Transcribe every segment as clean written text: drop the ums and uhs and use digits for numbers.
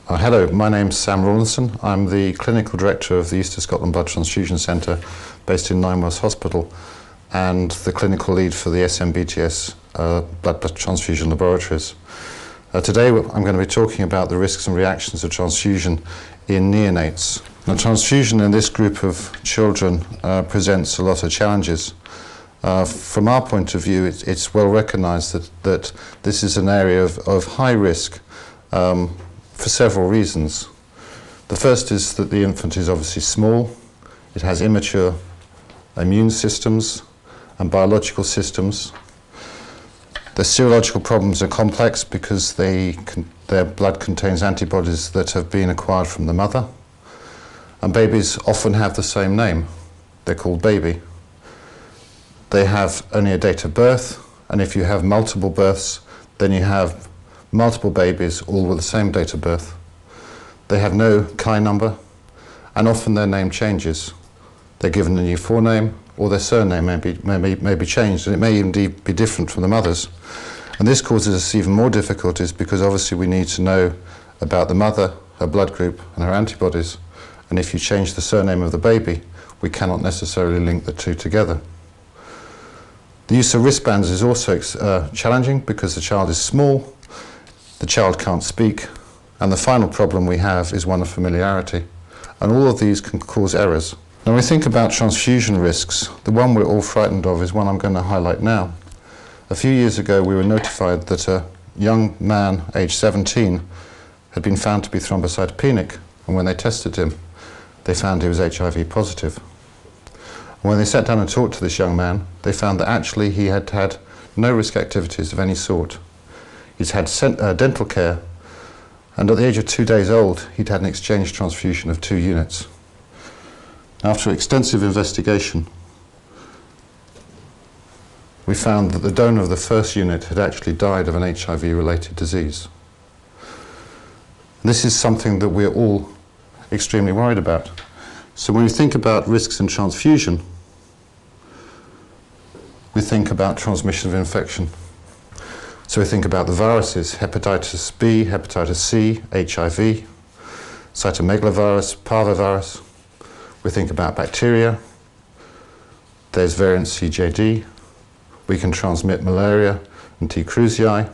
Hello, my name's Sam Rawlinson. I'm the Clinical Director of the East of Scotland Blood Transfusion Centre based in Ninewells Hospital and the Clinical Lead for the SMBTS Blood Transfusion Laboratories. Today I'm going to be talking about the risks and reactions of transfusion in neonates. Now, transfusion in this group of children presents a lot of challenges. From our point of view, it's well recognised that this is an area of high risk for several reasons. The first is that the infant is obviously small, it has immature immune systems and biological systems. The serological problems are complex because their blood contains antibodies that have been acquired from the mother. And babies often have the same name. They're called baby. They have only a date of birth, and if you have multiple births, then you have multiple babies all with the same date of birth. They have no Chi number, and often their name changes. They're given a new forename, or their surname may be changed, and it may even be different from the mother's. And this causes us even more difficulties because obviously we need to know about the mother, her blood group, and her antibodies. And if you change the surname of the baby, we cannot necessarily link the two together. The use of wristbands is also challenging because the child is small, the child can't speak, and the final problem we have is one of familiarity. And all of these can cause errors. Now, when we think about transfusion risks, the one we're all frightened of is one I'm going to highlight now. A few years ago, we were notified that a young man, aged 17, had been found to be thrombocytopenic, and when they tested him, they found he was HIV positive. And when they sat down and talked to this young man, they found that actually he had had no risk activities of any sort. He's had dental care, and at the age of 2 days old, he'd had an exchange transfusion of 2 units. After extensive investigation, we found that the donor of the first unit had actually died of an HIV-related disease. This is something that we're all extremely worried about. So when we think about risks in transfusion, we think about transmission of infection. So we think about the viruses, hepatitis B, hepatitis C, HIV, cytomegalovirus, parvovirus. We think about bacteria. There's variant CJD. We can transmit malaria and T. Krusei,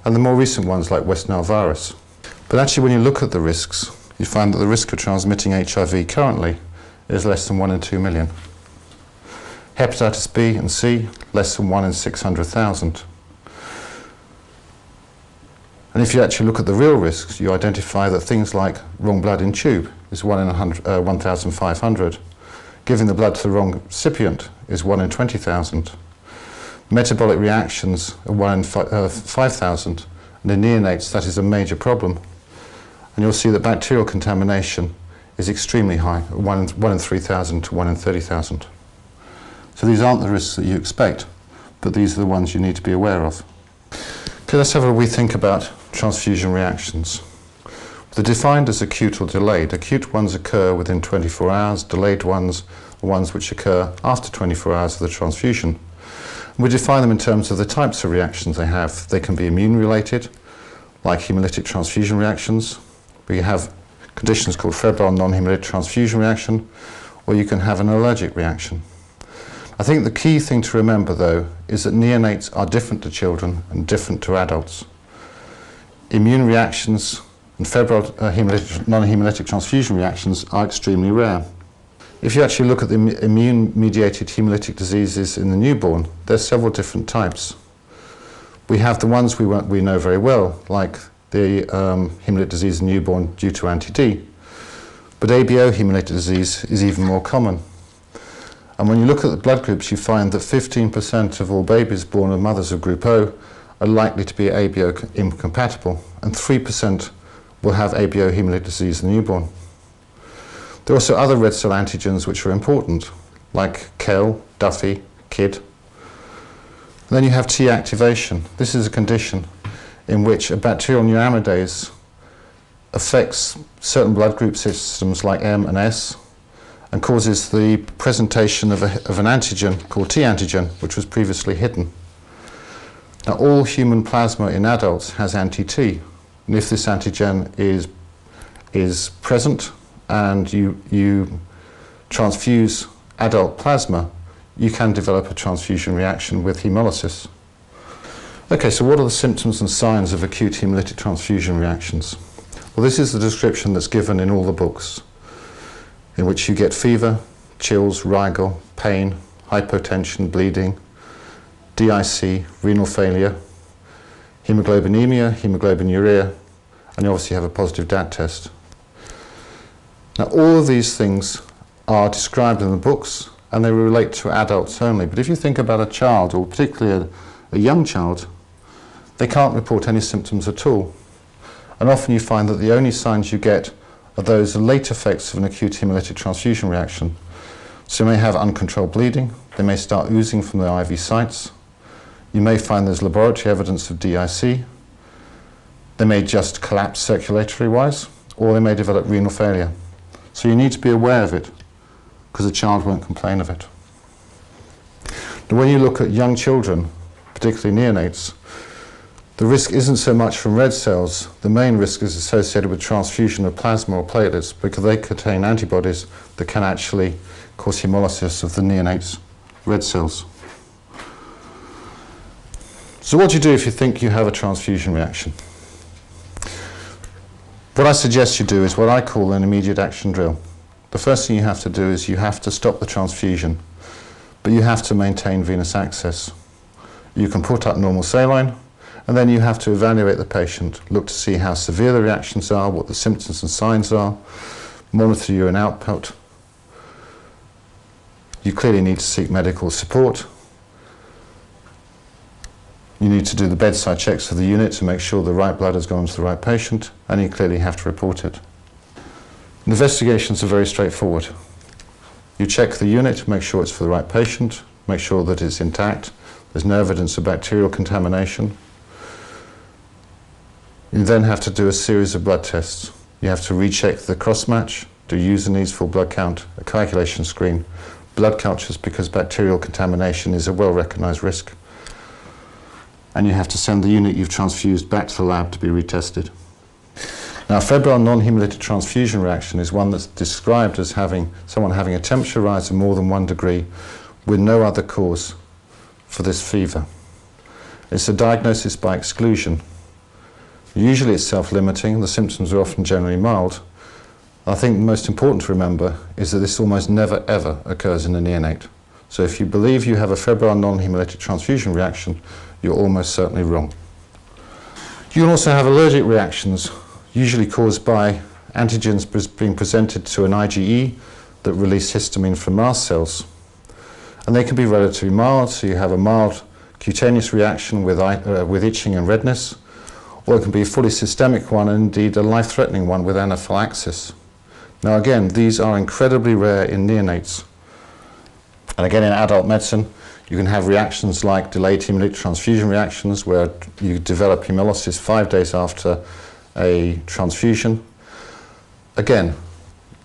and the more recent ones like West Nile virus. But actually, when you look at the risks, you find that the risk of transmitting HIV currently is less than 1 in 2 million. Hepatitis B and C, less than 1 in 600,000. And if you actually look at the real risks, you identify that things like wrong blood in tube is 1 in 1,500. Giving the blood to the wrong recipient is 1 in 20,000. Metabolic reactions are 1 in 5,000. And in neonates, that is a major problem. And you'll see that bacterial contamination is extremely high, 1 in 3,000 to 1 in 30,000. So these aren't the risks that you expect, but these are the ones you need to be aware of. Okay, let's have a wee think about transfusion reactions. They're defined as acute or delayed. Acute ones occur within 24 hours, delayed ones are ones which occur after 24 hours of the transfusion. We define them in terms of the types of reactions they have. They can be immune-related, like hemolytic transfusion reactions. We have conditions called febrile non-hemolytic transfusion reaction, or you can have an allergic reaction. I think the key thing to remember, though, is that neonates are different to children and different to adults. Immune reactions and febrile non-hemolytic transfusion reactions are extremely rare. If you actually look at the immune-mediated hemolytic diseases in the newborn, there's several different types. We have the ones we know very well, like the hemolytic disease in newborn due to anti-D. But ABO hemolytic disease is even more common. And when you look at the blood groups, you find that 15% of all babies born of mothers of group O are likely to be ABO incompatible, and 3% will have ABO hemolytic disease in the newborn. There are also other red cell antigens which are important, like KEL, Duffy, KID. And then you have T activation. This is a condition in which a bacterial neuraminidase affects certain blood group systems like M and S and causes the presentation of an antigen called T antigen, which was previously hidden. Now, all human plasma in adults has anti-T, And if this antigen is present and you transfuse adult plasma, you can develop a transfusion reaction with hemolysis. Okay, so what are the symptoms and signs of acute hemolytic transfusion reactions? Well, this is the description that's given in all the books, in which you get fever, chills, rigor, pain, hypotension, bleeding, DIC, renal failure, hemoglobinemia, hemoglobinuria, and you obviously have a positive DAT test. Now, all of these things are described in the books and they relate to adults only. But if you think about a child, or particularly a young child, they can't report any symptoms at all. And often you find that the only signs you get are those late effects of an acute hemolytic transfusion reaction. So you may have uncontrolled bleeding, they may start oozing from the IV sites, you may find there's laboratory evidence of DIC, they may just collapse circulatory-wise, or they may develop renal failure. So you need to be aware of it, because the child won't complain of it. Now, when you look at young children, particularly neonates, the risk isn't so much from red cells. The main risk is associated with transfusion of plasma or platelets, because they contain antibodies that can actually cause hemolysis of the neonate's red cells. So what do you do if you think you have a transfusion reaction? What I suggest you do is what I call an immediate action drill. The first thing you have to do is you have to stop the transfusion, but you have to maintain venous access. You can put up normal saline, and then you have to evaluate the patient, look to see how severe the reactions are, what the symptoms and signs are, monitor urine output. You clearly need to seek medical support. You need to do the bedside checks of the unit to make sure the right blood has gone to the right patient, and you clearly have to report it. Investigations are very straightforward. You check the unit, make sure it's for the right patient, make sure that it's intact, there's no evidence of bacterial contamination. You then have to do a series of blood tests. You have to recheck the cross-match, do user needs full blood count, a coagulation screen, blood cultures, because bacterial contamination is a well-recognized risk. And you have to send the unit you've transfused back to the lab to be retested. Now, febrile non-hemolytic transfusion reaction is one that's described as someone having a temperature rise of more than 1 degree with no other cause for this fever. It's a diagnosis by exclusion. Usually it's self-limiting, the symptoms are often generally mild. I think the most important to remember is that this almost never ever occurs in a neonate. So if you believe you have a febrile non-hemolytic transfusion reaction, you're almost certainly wrong. You can also have allergic reactions, usually caused by antigens being presented to an IgE that release histamine from mast cells. And they can be relatively mild, so you have a mild cutaneous reaction with itching and redness, or it can be a fully systemic one, and indeed a life-threatening one with anaphylaxis. Now again, these are incredibly rare in neonates. And again, in adult medicine, you can have reactions like delayed hemolytic transfusion reactions, where you develop hemolysis 5 days after a transfusion. Again,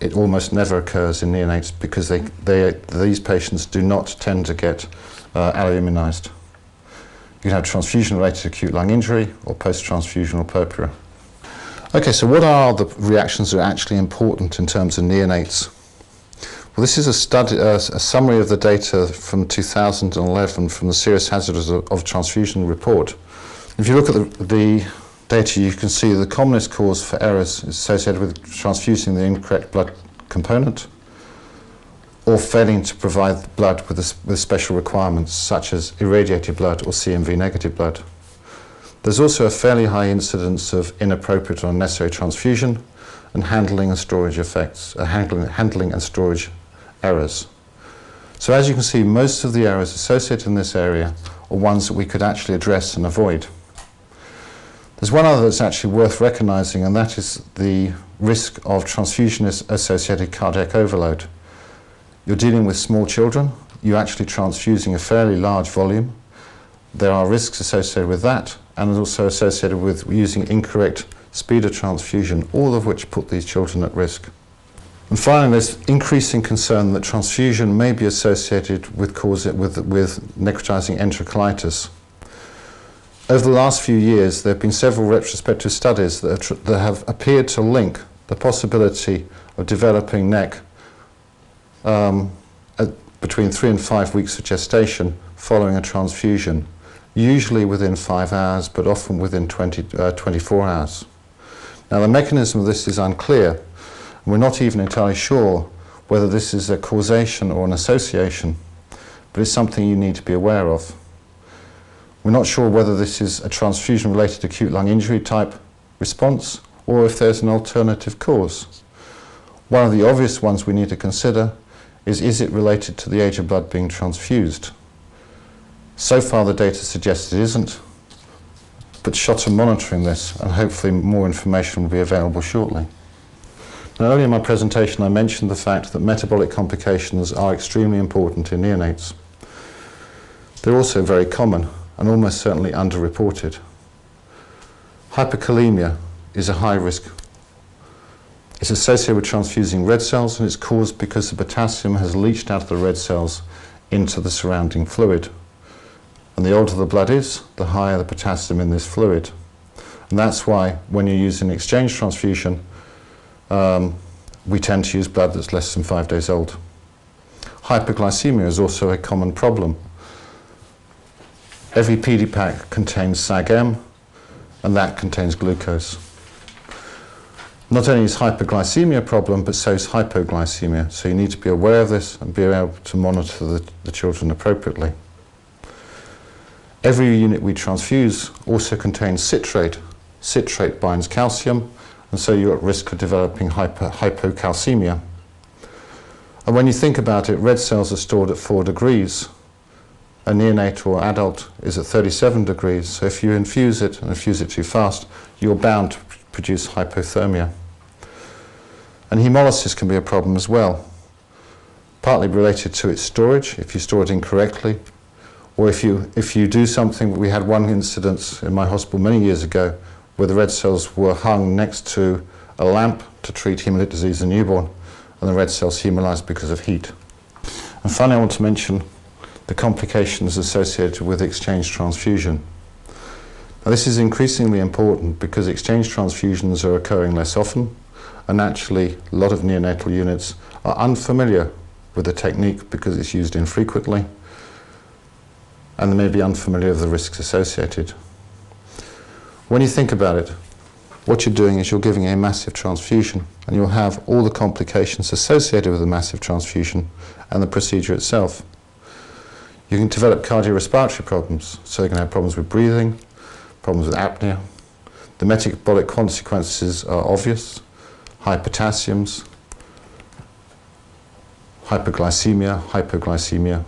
it almost never occurs in neonates because these patients do not tend to get alloimmunized. You can have transfusion-related acute lung injury or post-transfusional purpura. Okay, so what are the reactions that are actually important in terms of neonates? Well, this is a summary of the data from 2011 from the Serious Hazards of Transfusion report. If you look at the data, you can see the commonest cause for errors is associated with transfusing the incorrect blood component or failing to provide blood with special requirements such as irradiated blood or CMV negative blood. There's also a fairly high incidence of inappropriate or unnecessary transfusion and handling and storage effects, handling and storage errors. So as you can see, most of the errors associated in this area are ones that we could actually address and avoid. There's one other that's actually worth recognizing, and that is the risk of transfusion-associated cardiac overload. You're dealing with small children, you're actually transfusing a fairly large volume. There are risks associated with that, and also associated with using incorrect speed of transfusion, all of which put these children at risk. And finally, there's increasing concern that transfusion may be associated with necrotizing enterocolitis. Over the last few years, there have been several retrospective studies that have appeared to link the possibility of developing NEC between 3 and 5 weeks of gestation following a transfusion, usually within 5 hours, but often within 24 hours. Now, the mechanism of this is unclear, and we're not even entirely sure whether this is a causation or an association, but it's something you need to be aware of. We're not sure whether this is a transfusion-related acute lung injury type response or if there's an alternative cause. One of the obvious ones we need to consider is it related to the age of blood being transfused? So far the data suggests it isn't, but shots are monitoring this and hopefully more information will be available shortly. Now, earlier in my presentation I mentioned the fact that metabolic complications are extremely important in neonates. They're also very common and almost certainly underreported. Hyperkalemia is a high risk. It's associated with transfusing red cells, and it's caused because the potassium has leached out of the red cells into the surrounding fluid. And the older the blood is, the higher the potassium in this fluid. And that's why when you're using exchange transfusion, we tend to use blood that's less than 5 days old. Hyperglycemia is also a common problem. Every PD pack contains SAG-M, and that contains glucose. Not only is hyperglycemia a problem, but so is hypoglycemia. So you need to be aware of this and be able to monitor the children appropriately. Every unit we transfuse also contains citrate. Citrate binds calcium, and so you're at risk of developing hypocalcemia. And when you think about it, red cells are stored at 4 degrees. A neonate or adult is at 37 degrees, so if you infuse it and infuse it too fast, you're bound to produce hypothermia. And hemolysis can be a problem as well, partly related to its storage, if you store it incorrectly, or if you do something. We had one incident in my hospital many years ago where the red cells were hung next to a lamp to treat hemolytic disease in newborn, and the red cells hemolyzed because of heat. And finally, I want to mention the complications associated with exchange transfusion. Now, this is increasingly important because exchange transfusions are occurring less often, and actually a lot of neonatal units are unfamiliar with the technique because it's used infrequently, and they may be unfamiliar with the risks associated. When you think about it, what you're doing is you're giving a massive transfusion, and you'll have all the complications associated with the massive transfusion and the procedure itself. You can develop cardiorespiratory problems, so you can have problems with breathing, problems with apnea. The metabolic consequences are obvious: high potassiums, hyperglycemia, hypoglycemia.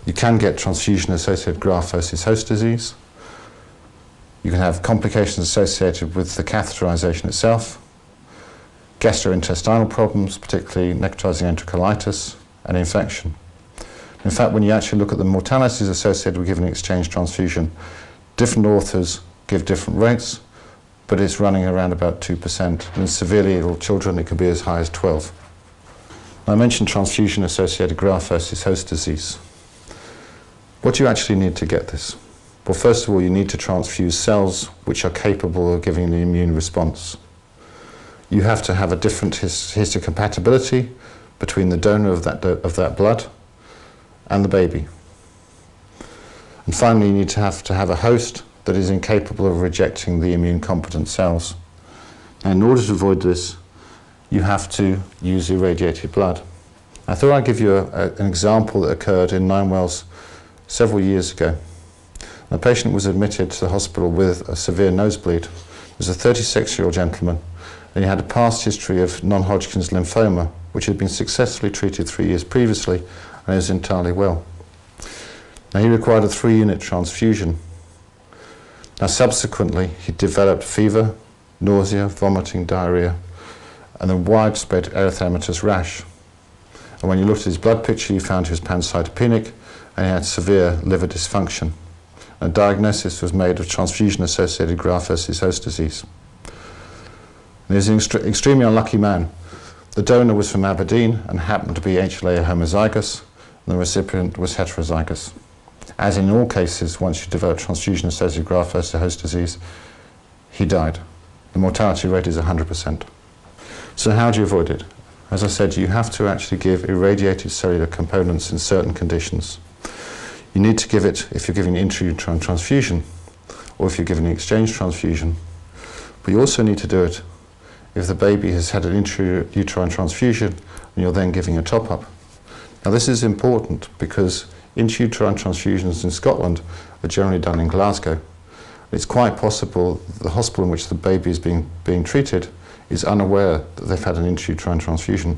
You can get transfusion-associated graft-versus-host disease. You can have complications associated with the catheterization itself, gastrointestinal problems, particularly necrotizing enterocolitis, and infection. In fact, when you actually look at the mortalities associated with giving exchange transfusion, different authors give different rates, but it's running around about 2%. And in severely ill children, it can be as high as 12%. I mentioned transfusion-associated graft-versus-host disease. What do you actually need to get this? Well, first of all, you need to transfuse cells which are capable of giving the immune response. You have to have a different histocompatibility between the donor of that blood and the baby. And finally, you need to have a host that is incapable of rejecting the immune competent cells. And in order to avoid this, you have to use irradiated blood. I thought I'd give you an example that occurred in Ninewells several years ago. A patient was admitted to the hospital with a severe nosebleed. It was a 36-year-old gentleman, and he had a past history of non-Hodgkin's lymphoma, which had been successfully treated 3 years previously, and he was entirely well. Now, he required a 3-unit transfusion. Now, subsequently, he developed fever, nausea, vomiting, diarrhea, and a widespread erythematous rash. And when you looked at his blood picture, you found he was pancytopenic, and he had severe liver dysfunction. A diagnosis was made of transfusion-associated graft-versus-host disease. And he was an extremely unlucky man. The donor was from Aberdeen and happened to be HLA homozygous, and the recipient was heterozygous. As in all cases, once you develop transfusion-associated graft-versus-host disease, he died. The mortality rate is 100%. So how do you avoid it? As I said, you have to actually give irradiated cellular components in certain conditions. You need to give it if you're giving intrauterine transfusion or if you're giving an exchange transfusion. But you also need to do it if the baby has had an intrauterine transfusion and you're then giving a top-up. Now this is important because intrauterine transfusions in Scotland are generally done in Glasgow. It's quite possible that the hospital in which the baby is being treated is unaware that they've had an intrauterine transfusion.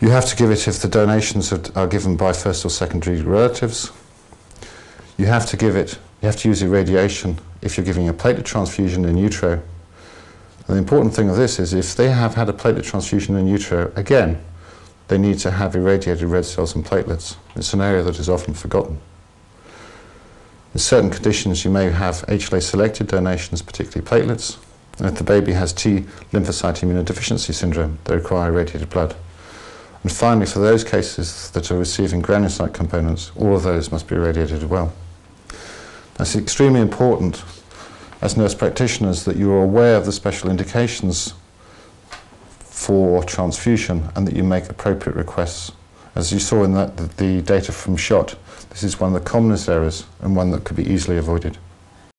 You have to give it if the donations are given by first or secondary relatives. You have to use irradiation if you're giving a platelet transfusion in utero. And the important thing of this is if they have had a platelet transfusion in utero, again, they need to have irradiated red cells and platelets. It's an area that is often forgotten. In certain conditions, you may have HLA-selected donations, particularly platelets. And if the baby has T lymphocyte immunodeficiency syndrome, they require irradiated blood. And finally, for those cases that are receiving granulocyte components, all of those must be irradiated as well. It's extremely important as nurse practitioners that you are aware of the special indications for transfusion and that you make appropriate requests. As you saw in the data from SHOT, this is one of the commonest errors and one that could be easily avoided.